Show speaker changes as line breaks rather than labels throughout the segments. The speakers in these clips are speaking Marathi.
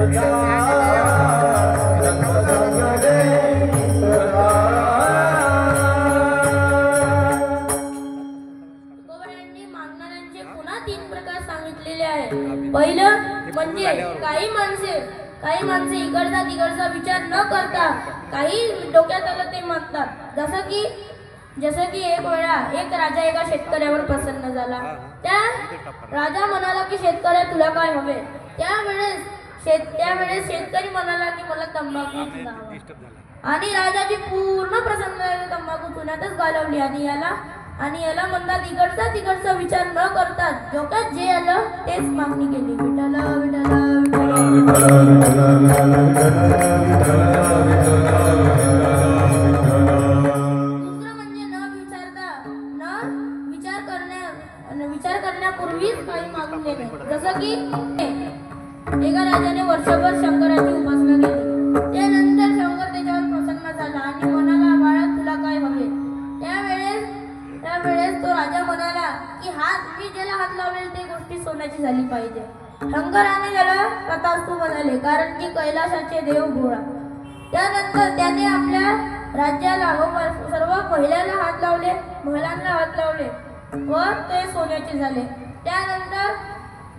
मागणाऱ्यांचे पुन्हा 3 प्रकार सांगितलेले आहे। पहिलं म्हणजे काही माणसे इकडचा तिकडचा विचार न करता काही डोक्यात आलं ते मागतात। जसं की एक वेळा एक राजा एका शेतकऱ्यावर प्रसन्न झाला। त्या राजा म्हणाला की शेतकऱ्या तुला काय हवे? त्यावेळेस शेतकरी म्हणाला की मला तंबाखू हवा। आणि राजाची पूर्ण प्रसन्नता तंबाखू चुन्यातच घालवली आणि याला म्हणतात इकडचा तिकडचा विचार न करता डोक्यात जे आलं तेच मागणी केली। विठ्ठल विचार करण्यापूर्वीच काही मागून घेणे। जसं की एका राजाने वर्षभर शंकराची उपासना केली। त्यानंतर शंकर त्याच्यावर प्रसन्न झाला आणि म्हणाला बाळा तुला काय हवे? त्यावेळेस तो राजा म्हणाला की मी ज्याला हात लावलेली ते गोष्टी सोन्याची झाली पाहिजे। शंकराने त्याला तथास्तु म्हणाले, कारण की कैलासाचे देव भोळा। त्यानंतर त्याने आपल्या राज्याला सर्व पहिल्याला हात लावले, महिलांना हात लावले व ते सोन्याचे झाले। त्यानंतर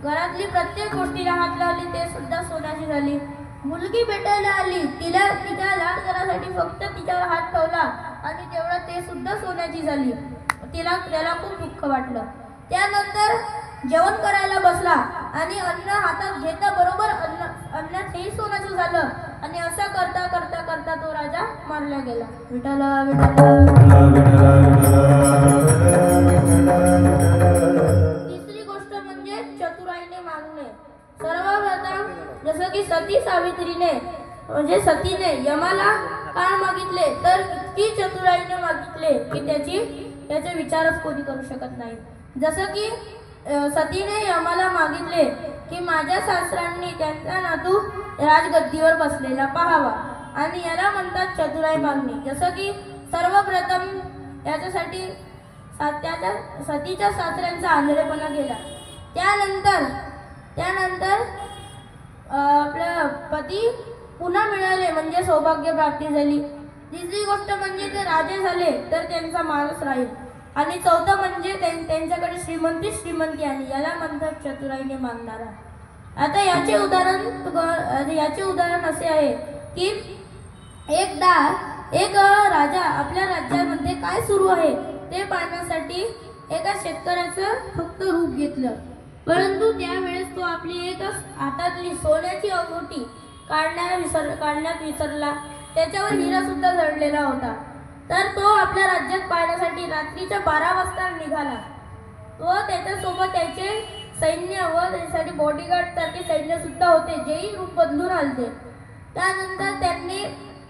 घरातली प्रत्येक गोष्टीला हात लावली, ते सुद्धा सोन्याची झाली। मुलगी भेटायला आली, तिच्या लाड करण्यासाठी फक्त तिच्यावर हात ठेवला आणि तेवढं ते सुद्धा सोन्याची झाली। त्याला खूप दुःख वाटलं। त्यानंतर जेवण करायला बसला आणि अन्न हातात घेता बरोबर अन्नात हे सोन्याचं झालं आणि असं करता करता करता तो राजा मारला गेला। विठ्ठल तिसरी गोष्ट म्हणजे चतुराईने मागणे। सर्वप्रथम जसं की सती सावित्रीने म्हणजे सतीने यमाला काय मागितले तर इतकी चतुराईने मागितले की त्याचे विचारच कोणी करू शकत नाही। जसं की सतीने यमाला मागितले की माझ्या सासऱ्यांनी त्यांचा नातू राजगद्दीवर बसलेला पाहावा आणि याला म्हणतात चतुराई मागणी। जसं की सर्वप्रथम याच्यासाठी सतीच्या सासऱ्यांचा आंधळेपणा गेला। त्यानंतर आपल्या पती पुन्हा मिळाले म्हणजे सौभाग्य प्राप्ती झाली। तिसरी गोष्ट म्हणजे ते राजे झाले तर त्यांचा मानस राहील आणि चौथं म्हणजे त्यांच्याकडे श्रीमंती आणि याला म्हणतात चतुराईने मागणारा। आता याचे उदाहरण असे आहे की एकदा एक राजा आपल्या राज्यामध्ये काय सुरू आहे ते पाहण्यासाठी एका शेतकऱ्याचं फक्त रूप घेतलं, परंतु त्यावेळेस तो आपली एक हातातली सोन्याची अंगठी काढण्यात विसरला। त्याच्यावर हिरा सुद्धा जडलेला होता। तर तो आपल्या राज्यात पाहण्यासाठी रात्रीच्या 12 वाजता निघाला व त्याच्यासोबत त्याचे सैन्य व त्याच्यासाठी बॉडीगार्ड सारखे सैन्य सुद्धा होते, जेही रूप बदलून आलते। त्यानंतर त्यांनी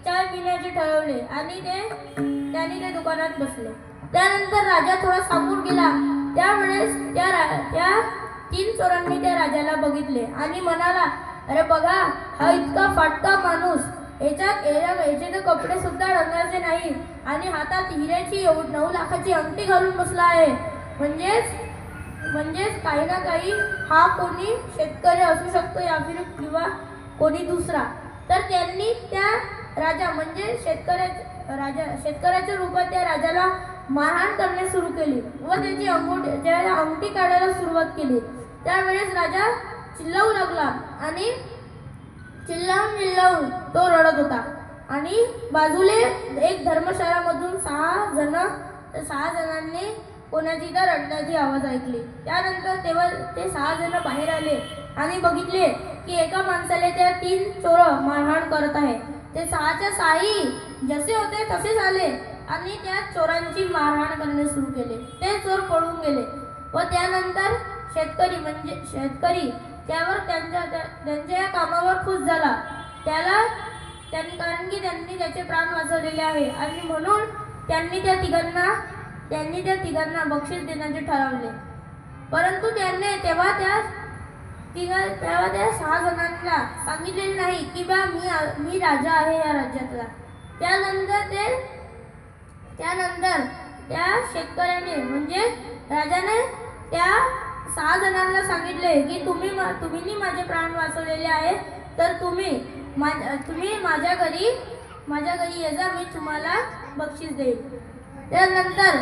चाय पिण्याचे ठरवले आणि त्यांनी ते दुकानात बसले। त्यानंतर राजा थोडा समोर गेला, त्यावेळेस त्या 3 चोरांनी त्या राजाला बघितले आणि म्हणाला अरे बघा हा इतका फाटका माणूस, याचे तर कपडे सुद्धा रंगाचे नाही आणि हातात हिऱ्याची 9 लाखाची अंगठी घालून बसला आहे। म्हणजेच काही ना काही हा कोणी शेतकरी असू शकतो किंवा कोणी दुसरा। तर त्यांनी त्या राजा म्हणजे शेतकऱ्याच्या रूपात त्या राजाला मारहाण करणे सुरू केली व त्याची अंगठी काढायला सुरुवात केली। त्यावेळेस राजा चिल्लावू लागला आणि चिल्लावून तो रडत होता आणि बाजूले एक धर्मशाळामधून 6 जणांनी कोणाची तर रडण्याची आवाज ऐकली। त्यानंतर तेव्हा ते 6 जण बाहेर आले आणि बघितले की एका माणसाला त्या 3 चोर मारहाण करत आहे। ते 6च्या 6 जसे होते तसेच आले आणि त्या चोरांची मारहाण करणे सुरू केले। ते चोर पळून गेले व त्यानंतर शेतकरी त्यावर त्यांच्या कामावर खुश झाला, कारण की त्यांनी त्याचे प्राण वाचवलेले आहे आणि म्हणून त्यांनी त्या तिघांना बक्षीस देण्याचे ठरवले। परंतु त्यांनी तेव्हा त्या 6 जणांना सांगितलेले नाही की बा मी राजा आहे या राज्यातला। त्यानंतर त्या शेतकऱ्याने म्हणजे राजाने त्या 6 जणांना सांगितले की तुम्ही माझे प्राण वाचवलेले आहे तर तुम्ही माझ्या घरी ये जा, मी तुम्हाला बक्षीस देईन. त्यानंतर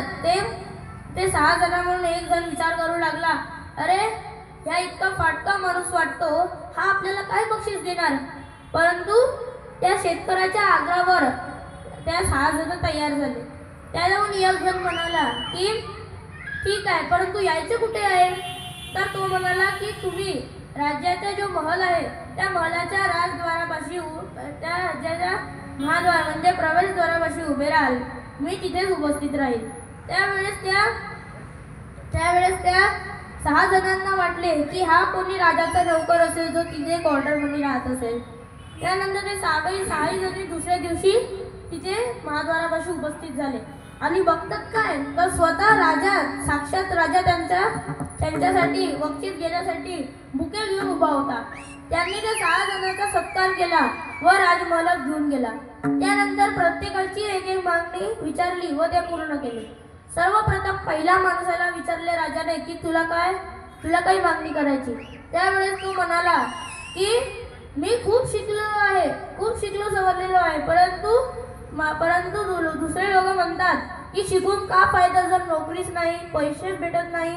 ते 6 जण म्हणून एक जण विचार करू लागला, अरे ह्या इतका फाटका माणूस वाटतो, हा आपल्याला काय बक्षीस देणार. परंतु त्या शेतकऱ्याच्या आग्रहावर त्या 6 जण तयार झाले. त्याला एक जण म्हणाला की ठीक आहे, परंतु यायचे कुठे आहे. तर तो म्हणाला की तुम्ही राज्याचा जो महल आहे त्या महलाच्या राजद्वारापाशी त्या राज्याच्या महाद्वार म्हणजे प्रवेशद्वारापाशी उभे राहाल, मी तिथेच उपस्थित राहील. त्यावेळेस त्या 6 जणांना वाटले की हा कोणी राजाचा नौकर असेल जो तिथे क्वार्टरमध्ये राहत असेल. त्यानंतर ते 6 जणी दुसऱ्या दिवशी तिथे महाद्वारापाशी उपस्थित झाले आणि बघतात काय, तर स्वतः राजा, साक्षात राजा त्यांच्यासाठी बक्षीस घेण्यासाठी बुके घेऊन उभा होता. त्यांनी त्या 6 जणांचा सत्कार केला व राजमहालात घेऊन गेला. त्यानंतर प्रत्येकाची एक मागणी विचारली व ते पूर्ण केले. सर्वप्रथम पहिल्या माणसाला विचारले राजाने की तुला काही मागणी करायची. त्यावेळेस तो म्हणाला की मी खूप शिकलो सवरलेलो आहे, परंतु दुसरे लोक म्हणतात की शिकून का फायदा जर नोकरीच नाही, पैसेच भेटत नाही.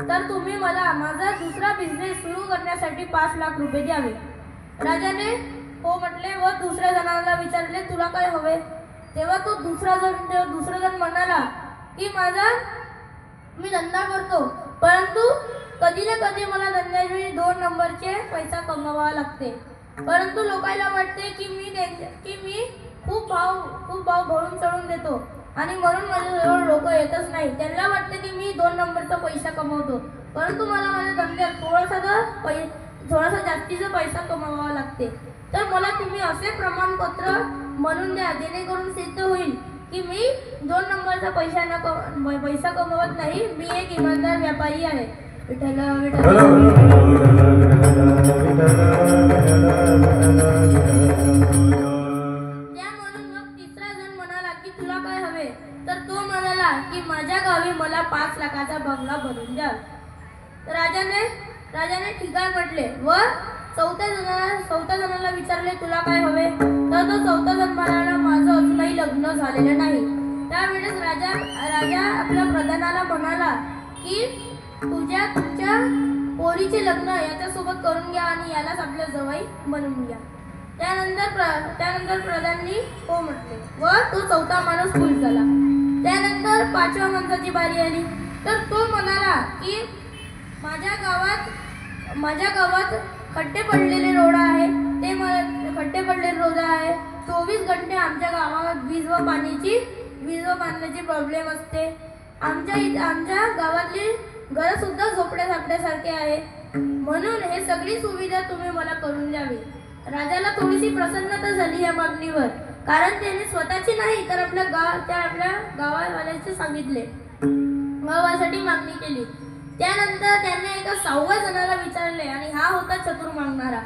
तर तुम्ही मला माझा दुसरा बिझनेस सुरू करण्यासाठी 5 लाख रुपये द्यावे. राजाने हो म्हटले व दुसऱ्या जणाला विचारले तुला काय हवे. तेव्हा तो दुसरा जण म्हणाला की मी धंदा करतो, परंतु कधी ना कधी मला धंद्यावेळी 2 नंबरचे पैसा कमवावा लागते. परंतु लोकांना वाटते की मी खूप भाव भरून चढून देतो आणि म्हणून माझ्याजवळ लोक येतच नाही. त्यांना वाटते की मी 2 नंबरचा पैसा कमवतो, परंतु मला माझ्या धंद्यात थोडासा जास्तीचा पैसा कमवावा लागते. तर मला तुम्ही असे प्रमाणपत्र म्हणून द्या जेणेकरून सिद्ध होईल की मी 2 नंबरचा पैसा कमवत नाही, मी एक इमानदार व्यापारी आहे. विठ्ठल विठ्ठल. तर तो म्हणाला की माझ्या गावी मला 5 लाखाचा बंगला बनवून द्या. राजाने ठिकाण म्हटले व चौथ्या जणाला विचारले तुला काय हवे. तर तो 4था जण म्हणाला माझं अजूनही लग्न झालेलं नाही. त्यावेळेस राजा आपल्या प्रधानाला म्हणाला की तुमच्या पोरीचे लग्न याच्यासोबत करून घ्या आणि यालाच आपल्या जवळ बनवून घ्या. त्यानंतर प्रधाननी हो म्हटले व तो 4था माणूस खुश झाला. त्यानंतर 5व्या माणसाची बारी आली. तर तो म्हणाला की माझ्या गावात खड्डे पडलेले रोड आहे, खड्डे पडलेले रोड आहे. 24 घंटे आमच्या गावात वीज व पाण्याची प्रॉब्लेम असते. आमच्या गावातली घर सुद्धा झोपड्यासारखे आहे. म्हणून हे सगळी सुविधा तुम्ही मला करून द्यावी. राजाला थोडीशी प्रसन्नता झाली या मागणीवर, कारण त्याने स्वतःची नाही तर आपल्या गावावाल्याचे सांगितले, गावासाठी मागणी केली. त्यानंतर त्याने एका 6व्या जणाला विचारले आणि हा होता चतुर मागणारा.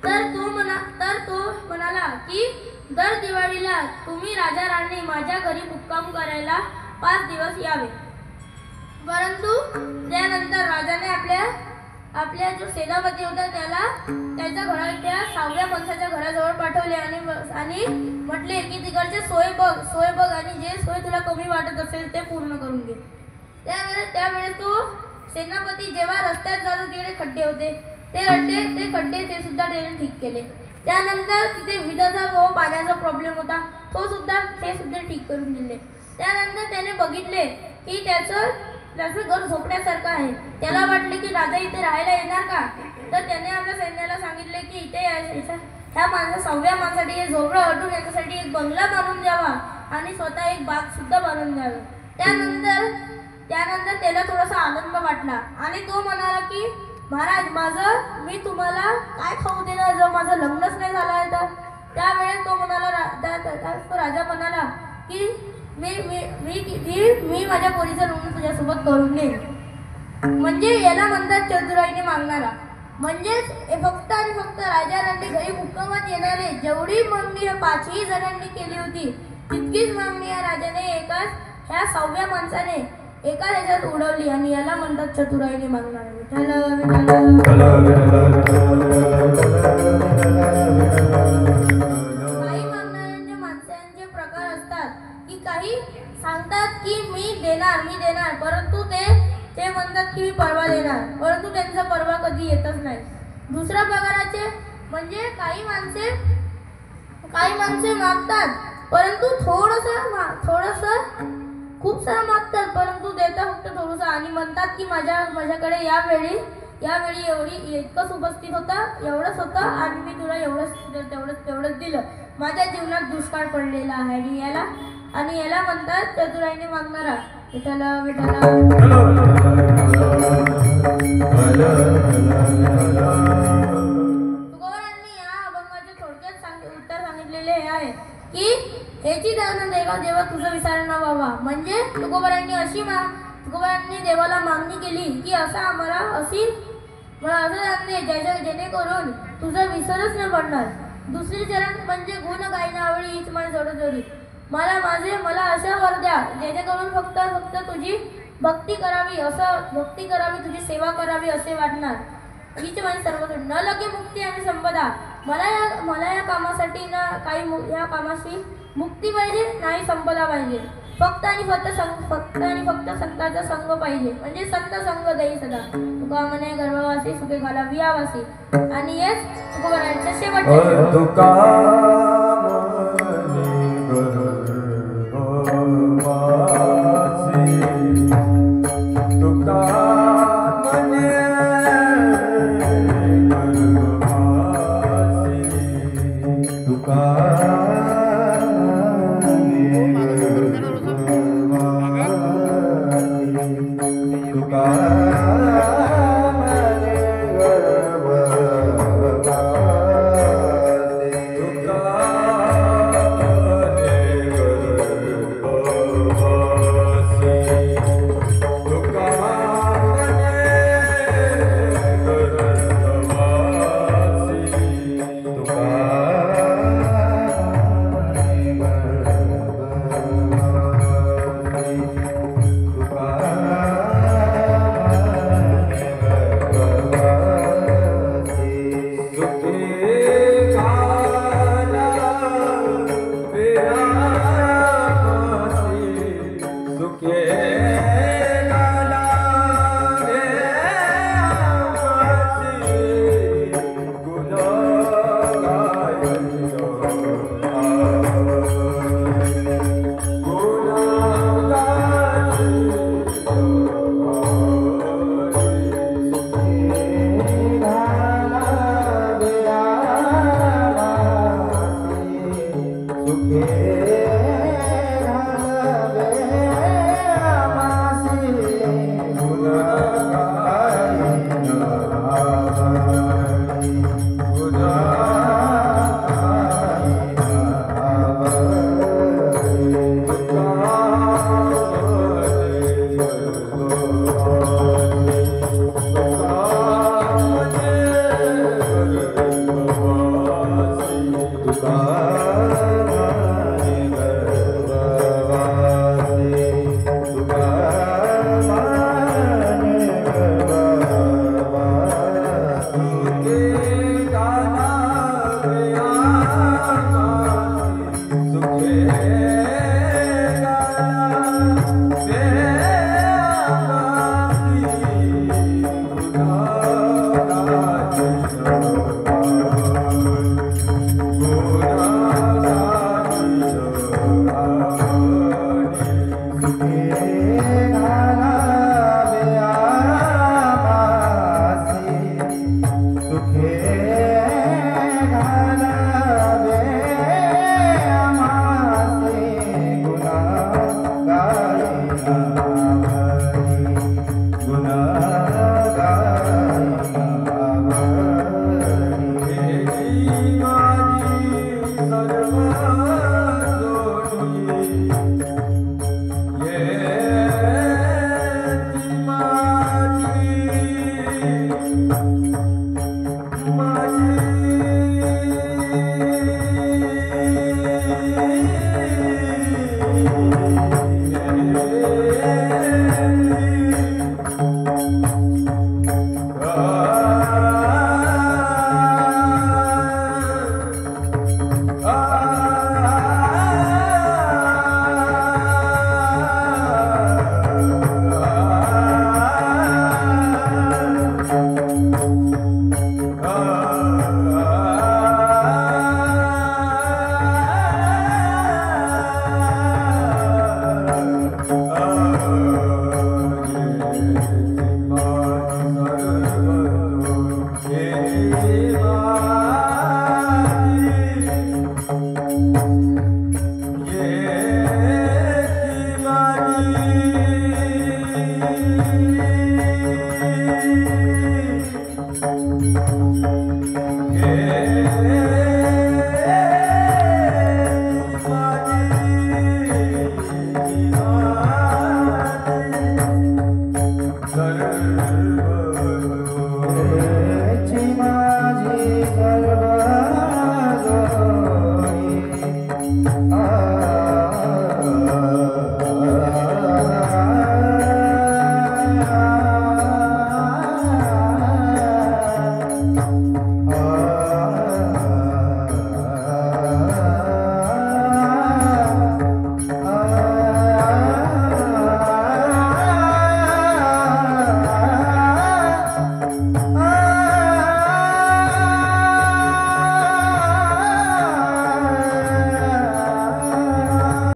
तर तो म्हणाला की दर दिवाळीला तुम्ही राजा राणी माझ्या घरी मुक्काम करायला 5 दिवस यावे. परंतु त्यानंतर राजाने आपल्या जो सेनापती होता त्याला त्याच्या त्या 6व्या माणसाच्या घराजवळ पाठवले आणि म्हटले की तिकडचे सोय बघ आणि जे सोय तुला कमी वाटत असेल ते पूर्ण करून घे. त्यावेळेस तो सेनापती जेव्हा रस्त्यात जातो तिकडे खड्डे होते, ते खड्डे ते सुद्धा त्याने ठीक केले. त्यानंतर तिथे विजेचा व पाण्याचा प्रॉब्लेम होता, ते सुद्धा ठीक करून दिले. त्यानंतर त्याने बघितले की त्याचं घर झोपण्यासारखं आहे. त्याला वाटले की राजा इथे राहायला येणार का. तर त्याने आपल्या सैन्याला सांगितले की इथे ह्या 6व्या माणसासाठी हे झोपडं हटून याच्यासाठी एक बंगला बांधून द्यावा आणि स्वतः एक बाग सुद्धा बांधून द्यावे. त्यानंतर त्याला थोडासा आनंद वाटला आणि तो म्हणाला की महाराज मी तुम्हाला काय खाऊ देणार जर माझं लग्नच नाही झालं आहे तर. त्यावेळेस तो राजा म्हणाला की मी माझ्या पोरीचं लग्न तुझ्यासोबत करून घेईन. म्हणजे याला म्हणतात चतुराईने मागणारा. म्हणजेच फक्त आणि फक्त राजाराणी घरी मुक्कामात येणारे जेवढी मागणी या 5ही जणांनी केली होती तितकीच मागणी या राजाने ह्या 6व्या माणसाने एका ह्याच्यात उडवली आणि याला म्हणतात चतुराईने मागणारा. विठ्ठल विठ्ठल. म्हणजे काही माणसे मागतात परंतु थोडस खूप सारं मागतात परंतु देतात फक्त थोडंसं आणि म्हणतात की माझ्याकडे यावेळी इतकंच उपस्थित होतं, एवढंच होतं आणि मी तुला तेवढंच दिलं. माझ्या जीवनात दुष्काळ पडलेला आहे आणि याला म्हणतात चतुराईने मागणारा. विठ्ठला विठ्ठला तुकोबारायांनी या अभंगाचे थोडक्यात उत्तर सांगितलेले आहे की याची देवा तुझं विचार न व्हावा. म्हणजे तुकोबारायांनी देवाला मागणी केली की मला असं दे जेणेकरून तुझा विसरच न पडणार. दुसरी चरण म्हणजे गुण गायना आवडी हीच माझी जोडजोडी. मला अशा वर द्या जेणेकरून फक्त तुझी भक्ती करावी तुझी सेवा करावी असे वाटणार. हीच माझी सर्व न लगे मुक्ती आणि संपदा. मला या कामासाठी या कामाशी मुक्ती पाहिजे नाही संपदा पाहिजे. फक्त आणि फक्त संतांचा संग पाहिजे. म्हणजे संत संग देई सदा. तुका म्हणे गर्भवासी सुखे घाला वियावासी. आणि हेच तुकोबारायांचे शेवटचे
तुका तुका